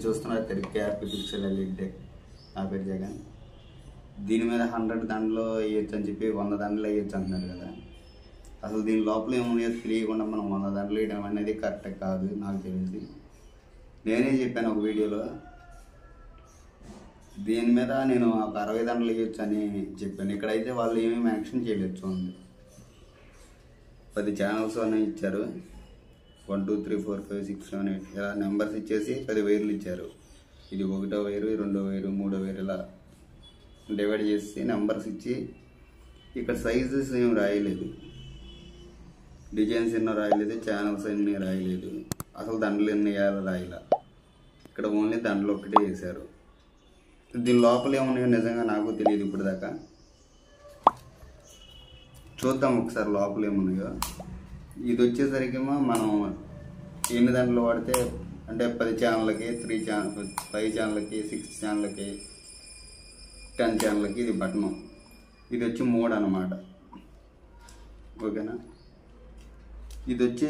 చూస్తున్నారు happy pixel LED. నా పేరు జగన్. దీని మీద 100 దండలు వేయచ్చు అని చెప్పి 100 దండలు వేయచ్చు అంటున్నారు కదా. అసలు దీని లోపల ఏమున్నాయో తెలియకుండా మనం 100 దండలు వేయడం అనేది కరెక్ట్ కాదు నాకు తెలిసి. నేనే చెప్పాను ఒక వీడియోలో, దీని మీద నేను ఒక 60 దండలు వేయచ్చు అని చెప్పాను. ఇక్కడైతే వాళ్ళు ఏమీ మెన్షన్ చేయలేదు. చూడండి, 10 ఛానల్స్ అనేవి ఇచ్చారు. 1 2 3 4 5 6 7 8 ఇలా నెంబర్స్ ఇచ్చేసి 10 వైర్లు ఇచ్చారు. ఇది 1వ వైరు, 2వ వైరు, 3వ వైరు ఇలా డివైడ్ చేసి నెంబర్స్ ఇచ్చి, ఇక్కడ సైజెస్ ఏం రాయలేదు, డిజైన్స్ ఎన్నో రాయలేదు, ఛానల్స్ ఎన్ని రాయలేదు, అసలు దండలు ఎన్ని వేయాలో రాయలే. ఇక్కడ ఓన్లీ దండలు ఒక్కటే వేశారు. దీని లోపల ఏమున్నాయో నిజంగా నాకు తెలియదు ఇప్పుడు దాకా. చూద్దాం ఒకసారి లోపల ఏమున్నాయో. ఇది వచ్చేసరికి మనం ఎన్ని దండలు వాడితే అంటే 10 ఛానళ్ళకి, 5 ఛానళ్ళకి, 6 ఛానళ్ళకి, 10 ఛానళ్ళకి ఇది బటను. ఇది వచ్చి మోడ్ అన్నమాట. ఓకేనా. ఇది వచ్చి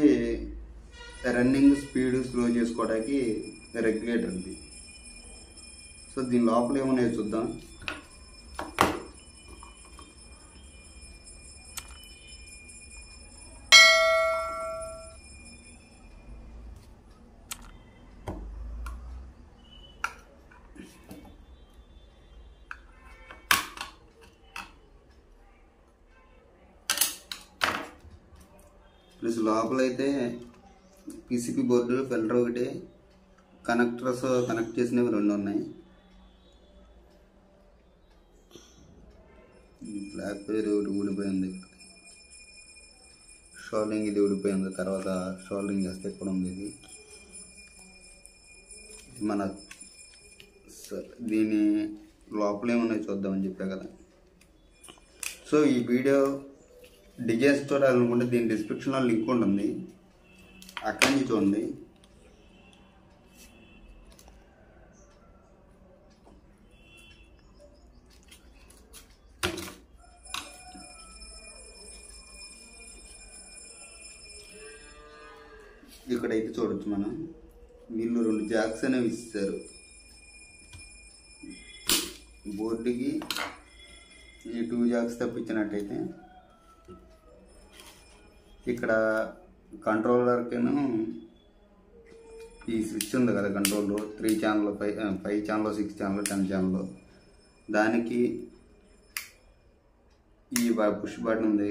రన్నింగ్ స్పీడ్ స్లో చేసుకోవడానికి రెగ్యులేటర్ ఇది. సో దీని లోపల ఏమున్నాయో చూద్దాం. ప్లస్ లోపలైతే పీసీబీ బోర్డు, ఫిల్టర్ ఒకటి, కనెక్టర్స్ కనెక్ట్ చేసినవి 2 ఉన్నాయి. బ్లాక్ వైర్ ఊడిపోయింది, షోల్డరింగ్ ఇది ఊడిపోయింది, తర్వాత షోల్డరింగ్ చేస్తే ఇక్కడ ఉంది. ఇది మన దీని లోపల ఏమున్నాయి చూద్దామని చెప్పా కదా. సో ఈ వీడియో డిజైన్స్ చూడాలనుకుంటే దీని డిస్క్రిప్షన్లో లింక్ ఉంటుంది, అక్కడి నుంచి చూడండి. ఇక్కడైతే చూడొచ్చు మనం, వీళ్ళు 2 జాక్స్ అనేవి ఇస్తారు బోర్డుకి. ఈ 2 జాక్స్ తప్పించినట్టయితే ఇక్కడ కంట్రోలర్కిను ఈ స్విచ్ ఉంది కదా, controller 3 channel, 5 channel, 6 channel, 10 channel, దానికి ఈ పుష్ బటన్ ఉంది.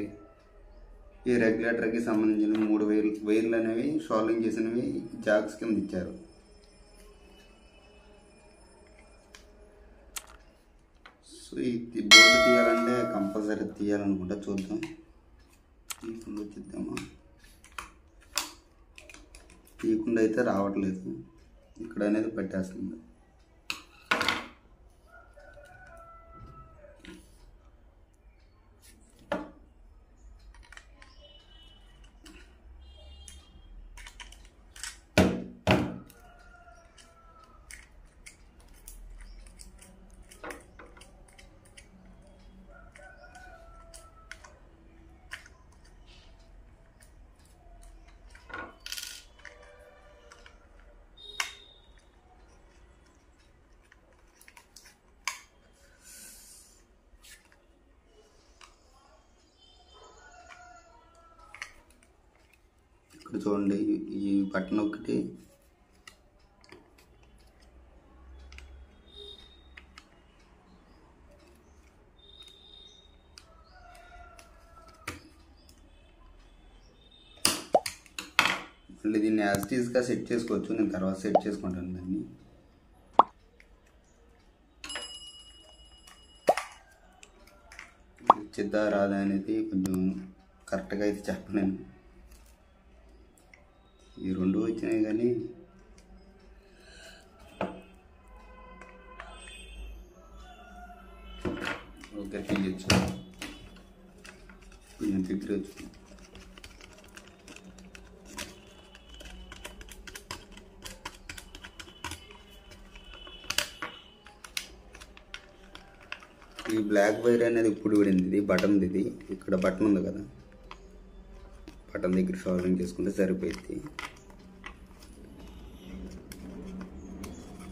ఈ రెగ్యులేటర్కి సంబంధించిన 3 వైర్లు అనేవి షోల్డరింగ్ చేసినవి జాక్స్ కింద ఇచ్చారు. సో ఈ బోర్డు తీయాలంటే కంపల్సరీ తీయాలనుకుంటా. చూద్దాం, తీయకుండా వచ్చిద్దామా. తీయకుండా అయితే రావట్లేదు, ఇక్కడ అనేది పట్టేస్తుంది. ఇక్కడ చూడండి, ఈ బటన్ ఒకటి, మళ్ళీ దీన్ని యాజ్ ఇట్ ఈస్గా సెట్ చేసుకోవచ్చు. నేను తర్వాత సెట్ చేసుకుంటాను దాన్ని. వచ్చిద్దా రాదా అనేది కొంచెం కరెక్ట్గా అయితే చెప్పలేను. ఈ 2 వచ్చినాయి కానీ ఓకే తీయచ్చు, కొంచెం తిట్టచ్చు. ఈ బ్లాక్ వైర్ అనేది ఇప్పుడు పడింది, ఇది బటన్. ఇది ఇక్కడ బటన్ ఉంది కదా, బటన్ దగ్గర షోల్డరింగ్ చేసుకుంటే సరిపోయింది.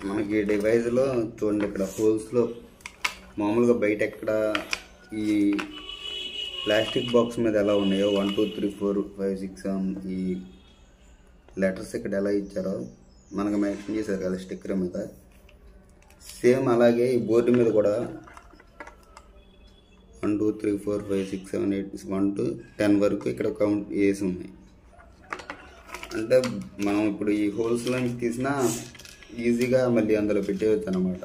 మనం మనకి ఈ డివైస్లో చూడండి, ఇక్కడ హోల్స్లో మామూలుగా బయట ఎక్కడ ఈ ప్లాస్టిక్ బాక్స్ మీద ఎలా ఉన్నాయో 1 2 3 4 5 6 7 ఈ లెటర్స్ ఇక్కడ ఎలా ఇచ్చారో మనకు మెన్షన్ చేశారు కదా స్టిక్కర్ మీద, సేమ్ అలాగే ఈ బోర్డు మీద కూడా 1 2 3 4 5 6 7 8 1 to 10 వరకు ఇక్కడ కౌంట్ వేసి ఉన్నాయి. అంటే మనం ఇప్పుడు ఈ హోల్స్లో తీసినా ఈజీగా మళ్ళీ అందులో పెట్టేయచ్చు అనమాట.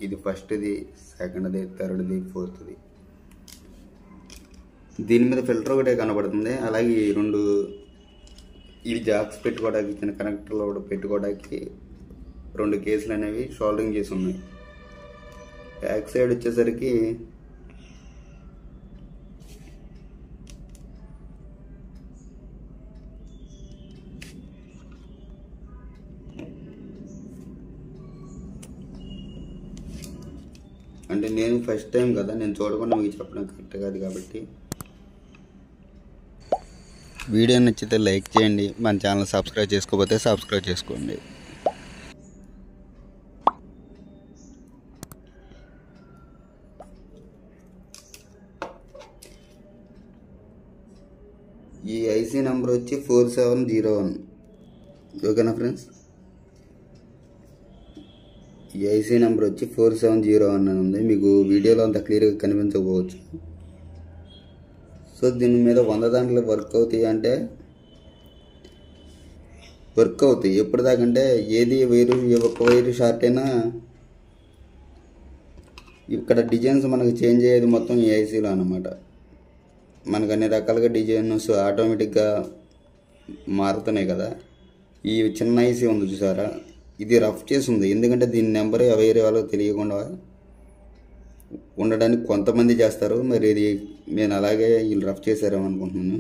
ఇది ఫస్ట్ది, సెకండ్ది, థర్డ్ది, ఫోర్త్ది. దీని మీద ఫిల్టర్ ఒకటే కనబడుతుంది. అలాగే ఈ 2 ఇవి జాక్స్ పెట్టుకోవడానికి, చిన్న కనెక్టర్లో పెట్టుకోవడానికి 2 కేసులు అనేవి షోల్డరింగ్ చేసి ఉన్నాయి. బ్యాక్ సైడ్ వచ్చేసరికి అంటే నేను ఫస్ట్ టైం కదా, నేను చూడకుండా మీకు చెప్పడం కరెక్ట్ కాదు కాబట్టి, వీడియో నచ్చితే లైక్ చేయండి, మన ఛానల్ సబ్స్క్రైబ్ చేసుకోకపోతే సబ్స్క్రైబ్ చేసుకోండి. ఈ ఐసీ నెంబర్ వచ్చి 4701. ఓకేనా ఫ్రెండ్స్, ఈ ఐసీ నెంబర్ వచ్చి 4701 అని ఉంది. మీకు వీడియోలో అంత క్లియర్గా కనిపించకపోవచ్చు. సో దీని మీద 100 దాంట్లో వర్క్ అవుతాయి అంటే వర్క్ అవుతాయి. ఎప్పటిదాకంటే ఏది వైరు, ఒక్క వైరు షార్ట్ అయినా ఇక్కడ డిజైన్స్ మనకు చేంజ్ అయ్యేది మొత్తం ఈ ఐసీలో అన్నమాట. మనకు అన్ని రకాలుగా డిజైన్స్ ఆటోమేటిక్గా మారుతున్నాయి కదా. ఈ చిన్న ఐసీ ఉంది చూసారా, ఇది రఫ్ చేసి ఉంది. ఎందుకంటే దీని నెంబర్ వేరే వాళ్ళకి తెలియకుండా ఉండడానికి కొంతమంది చేస్తారు. మరి ఇది నేను అలాగే వీళ్ళు రఫ్ చేశారేమో అనుకుంటున్నాను.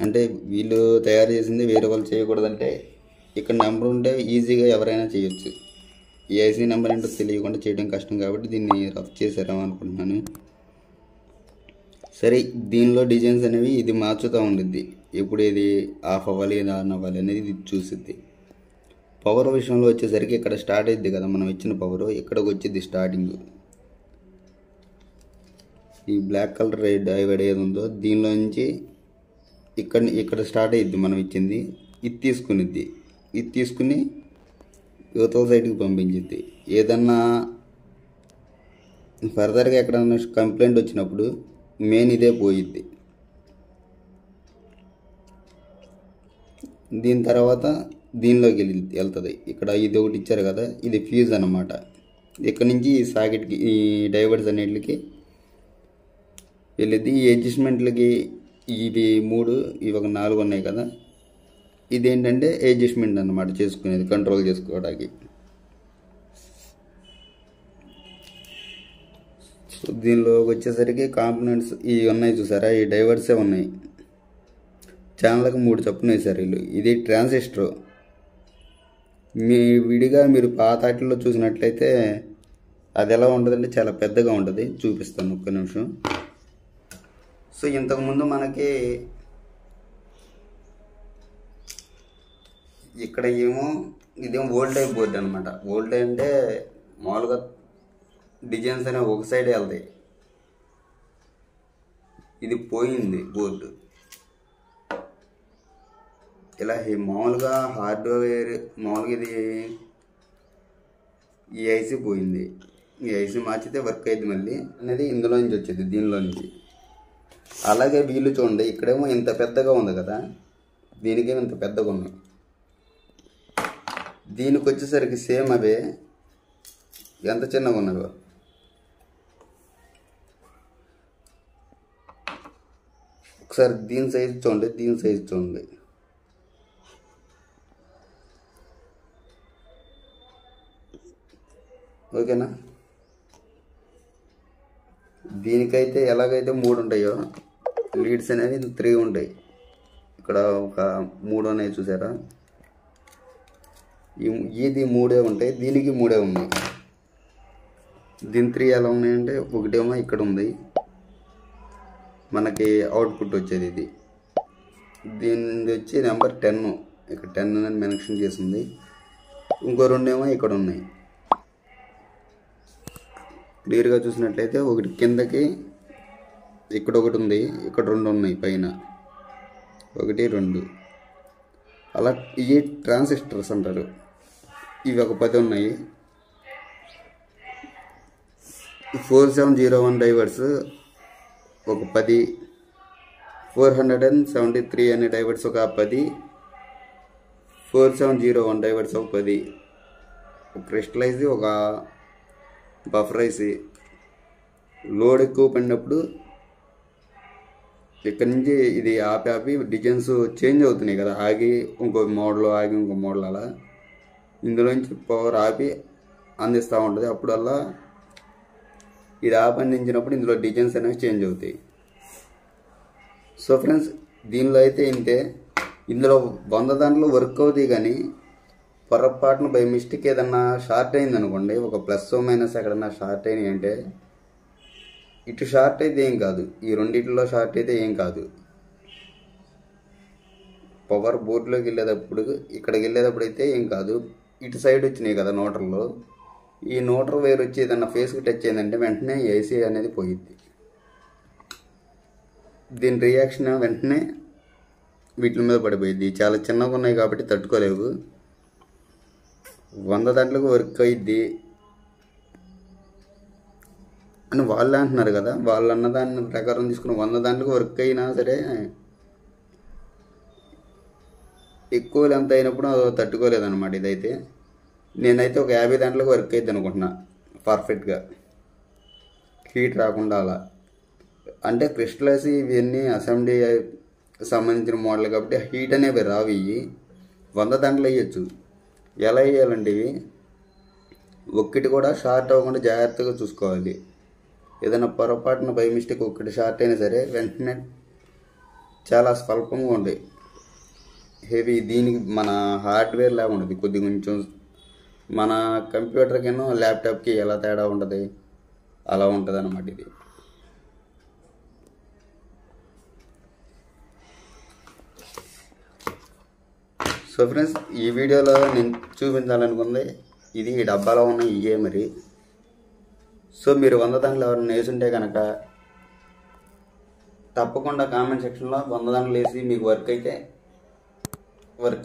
అంటే వీళ్ళు తయారు చేసింది వేరే వాళ్ళు చేయకూడదంటే ఇక్కడ నెంబర్ ఉంటే ఈజీగా ఎవరైనా చేయొచ్చు. ఈ ఐసీ నెంబర్ ఏంటో తెలియకుండా చేయడం కష్టం కాబట్టి దీన్ని రఫ్ చేశారేమో అనుకుంటున్నాను. సరే, దీనిలో డిజైన్స్ అనేవి ఇది మార్చుతూ ఉండిద్ది. ఎప్పుడు ఇది ఆఫ్ అవ్వాలి, ఇది ఆన్ అవ్వాలి అనేది ఇది చూసిద్ది. పవర్ విషయంలో వచ్చేసరికి ఇక్కడ స్టార్ట్ అయ్యిద్ది కదా, మనం ఇచ్చిన పవర్ ఇక్కడికి వచ్చింది స్టార్టింగ్. ఈ బ్లాక్ కలర్ డైవర్డ్ ఏది ఉందో దీనిలో నుంచి ఇక్కడ స్టార్ట్ అయ్యిద్ది మనం ఇచ్చింది. ఇది తీసుకునిద్ది, ఇది తీసుకుని యువతల సైడ్కి పంపించిద్ది. ఏదన్నా ఫర్దర్గా ఎక్కడన్నా కంప్లైంట్ వచ్చినప్పుడు మెయిన్ ఇదే పోయిద్ది. దీని తర్వాత దీనిలోకి వెళ్తుంది. ఇక్కడ ఇది ఒకటి ఇచ్చారు కదా, ఇది ఫ్యూజ్ అన్నమాట. ఇక్కడ నుంచి ఈ సాకెట్కి, ఈ డైవర్స్ అన్నిటికి వెళ్ళిద్ది. ఈ అడ్జస్ట్మెంట్లకి ఇవి 3, ఇవి ఒక 4 ఉన్నాయి కదా, ఇదేంటంటే అడ్జస్ట్మెంట్ అన్నమాట, చేసుకునేది కంట్రోల్ చేసుకోవడానికి. సో దీనిలో వచ్చేసరికి కాంపోనెంట్స్ ఇవి ఉన్నాయి చూసారా, ఈ డైవర్సే ఉన్నాయి. ఛానల్కి 3 చొప్పున వేశారు వీళ్ళు. ఇది ట్రాన్సిస్టర్. మీ విడిగా మీరు పాత వాటిల్లో చూసినట్లయితే అది ఎలా ఉంటుందంటే చాలా పెద్దగా ఉంటుంది. చూపిస్తాను ఒక్క నిమిషం. సో ఇంతకుముందు మనకి ఇక్కడ ఇదేమో వోల్టేజ్ బోర్డు అనమాట. వోల్టేజ్ అంటే మామూలుగా డిజైన్స్ అనేవి ఒక సైడే వెళ్తాయి. ఇది పోయింది బోర్డు. ఇలా మామూలుగా హార్డ్వేర్ మామూలుగా ఇది ఈ ఐసీ పోయింది. ఈ ఐసీ మార్చితే వర్క్ అయింది మళ్ళీ అనేది ఇందులో నుంచి వచ్చేది, దీనిలో నుంచి. అలాగే వీళ్ళు చూడండి, ఇక్కడేమో ఇంత పెద్దగా ఉంది కదా, దీనికేమో ఇంత పెద్దగా ఉన్నాయి. దీనికి వచ్చేసరికి సేమ్ అవే ఎంత చిన్నగా ఉన్నాయో. ఒకసారి దీని సైజు చూడండి, దీని సైజు చూడండి. ఓకేనా, దీనికైతే ఎలాగైతే 3 ఉంటాయో లీడ్స్ అనేది 3 ఉంటాయి. ఇక్కడ ఒక 3 ఉన్నాయి చూసారా, ఇది 3 ఉంటాయి, దీనికి 3 ఉన్నాయి. దీని 3 ఎలా ఉన్నాయంటే, ఒకటేమో ఇక్కడ ఉంది మనకి అవుట్పుట్ వచ్చేది, ఇది దీని వచ్చి నెంబర్ 10, ఇక్కడ 10 అని మెన్షన్ చేసింది. ఇంకో 2 ఏమో ఇక్కడ ఉన్నాయి. క్లియర్గా చూసినట్లయితే ఒకటి కిందకి ఇక్కడ ఒకటి ఉంది, ఇక్కడ 2 ఉన్నాయి పైన 1 2. అలా ఇవి ట్రాన్సిస్టర్స్ అంటారు. ఇవి ఒక 10 ఉన్నాయి. 4701 డైవర్స్ ఒక 10, 473 అనే డైవర్స్ ఒక 10, 4701 డైవర్స్ ఒక 10, క్రిస్టలైజ్ ఒక బఫరైజ్. లోడ్ ఎక్కువ పడినప్పుడు ఇక్కడ నుంచి ఇది ఆపి డిజైన్స్ చేంజ్ అవుతున్నాయి కదా, ఆగి ఇంకో మోడల్, ఆగి ఇంకో మోడల్, అలా ఇందులోంచి పవర్ ఆపి అందిస్తూ ఉంటుంది. అప్పుడల్లా ఇది ఆపి అందించినప్పుడు ఇందులో డిజైన్స్ అనేవి చేంజ్ అవుతాయి. సో ఫ్రెండ్స్, దీనిలో అయితే ఇంతే. ఇందులో 100 దాంట్లో వర్క్ అవుతాయి, కానీ పొరపాటున బై మిస్టేక్ ఏదన్నా షార్ట్ అయింది అనుకోండి, ఒక ప్లస్ మైనస్ ఎక్కడన్నా షార్ట్ అయినాయి అంటే, ఇటు షార్ట్ అయితే ఏం కాదు, ఈ రెండిట్లో షార్ట్ అయితే ఏం కాదు. పవర్ బోర్డులోకి వెళ్ళేటప్పుడు, ఇక్కడికి వెళ్ళేటప్పుడు అయితే ఏం కాదు. ఇటు సైడ్ వచ్చినాయి కదా నోటర్లో, ఈ నోటర్ వైర్ వచ్చి ఏదన్నా ఫేస్కి టచ్ అయిందంటే వెంటనే ఏసీ అనేది పోయిద్ది. దీని రియాక్షన్ వెంటనే వీటి మీద పడిపోయిద్ది. చాలా చిన్నగా ఉన్నాయి కాబట్టి తట్టుకోలేవు. 100 దాంట్లోకి వర్క్ అయ్యిద్ది అని వాళ్ళు అంటున్నారు కదా, వాళ్ళు అన్న దాని ప్రకారం తీసుకుని 100 దాంట్లోకి వర్క్ అయినా సరే ఎక్కువ లెంత్ అయినప్పుడు తట్టుకోలేదన్నమాట. ఇదైతే నేనైతే ఒక 50 దాంట్లోకి వర్క్ అయ్యిద్ది అనుకుంటున్నా పర్ఫెక్ట్గా, హీట్ రాకుండా. అలా అంటే క్రిస్టలైజ్ ఇవన్నీ అసెంబ్లీ సంబంధించిన మోడల్ కాబట్టి హీట్ అనేవి రావు. ఇవి 100 దాంట్లో వేయచ్చు. ఎలా వేయాలంటే ఇవి ఒక్కటి కూడా షార్ట్ అవ్వకుండా జాగ్రత్తగా చూసుకోవాలి. ఏదైనా పొరపాటున బై మిస్టేక్ ఒక్కటి షార్ట్ అయినా సరే వెంటనే చాలా స్వల్పంగా ఉంటాయి, హెవీ. దీనికి మన హార్డ్వేర్ లాగా ఉంటుంది, కొద్ది కొంచెం మన కంప్యూటర్కి ల్యాప్టాప్కి ఎలా తేడా ఉంటుంది అలా ఉంటుంది అన్నమాట ఇది. సో ఫ్రెండ్స్, ఈ వీడియోలో నేను చూపించాలనుకుంది ఇది. ఈ డబ్బాలో ఉన్న ఇవే మరి. సో మీరు 100 దాంట్లో ఎవరైనా వేసుంటే కనుక తప్పకుండా కామెంట్ సెక్షన్లో 100 దాంట్లో వేసి మీకు వర్క్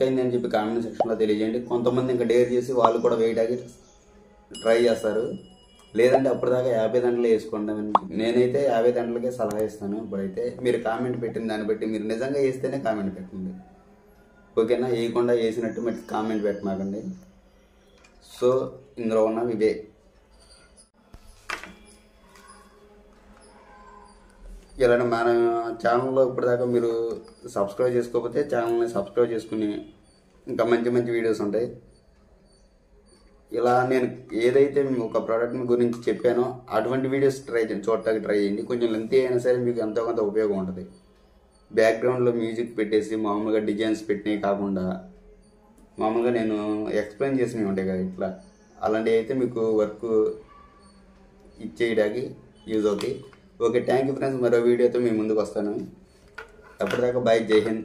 అయింది అని చెప్పి కామెంట్ సెక్షన్లో తెలియజేయండి. కొంతమంది ఇంకా డేర్ చేసి వాళ్ళు కూడా వేయడానికి ట్రై చేస్తారు. లేదంటే అప్పటిదాకా 50 దాంట్లో వేసుకోండి. నేనైతే 50 దాంట్లకే సలహా ఇస్తాను. ఇప్పుడైతే మీరు కామెంట్ పెట్టిన దాన్ని బట్టి మీరు నిజంగా వేస్తేనే కామెంట్ పెట్టండి, ఓకేనా? వేయకుండా వేసినట్టు మరి కామెంట్ పెట్టమాకండి. సో ఇందులో ఉన్నవి ఇవే. ఇలాంటి మన ఛానల్లో ఇప్పటిదాకా మీరు సబ్స్క్రైబ్ చేసుకోకపోతే ఛానల్ని సబ్స్క్రైబ్ చేసుకుని ఇంకా మంచి మంచి వీడియోస్ ఉంటాయి. ఇలా నేను ఏదైతే ఒక ప్రోడక్ట్ గురించి చెప్పానో అటువంటి వీడియోస్ చూడటానికి ట్రై చేయండి. కొంచెం లెంతీ అయినా సరే మీకు ఎంతో కొంత ఉపయోగం ఉంటుంది. బ్యాక్గ్రౌండ్లో మ్యూజిక్ పెట్టేసి మామూలుగా డిజైన్స్ పెట్టినవి కాకుండా మామూలుగా నేను ఎక్స్ప్లెయిన్ చేసినవి ఉంటాయి కదా, ఇట్లా అలాంటివి అయితే మీకు వర్క్ ఇచ్చేయడానికి యూజ్ అవుతాయి. Okay, thank you friends. మరో వీడియోతో మీ ముందుకు వస్తాను. అప్పటిదాకా బాయ్, జై హింద్.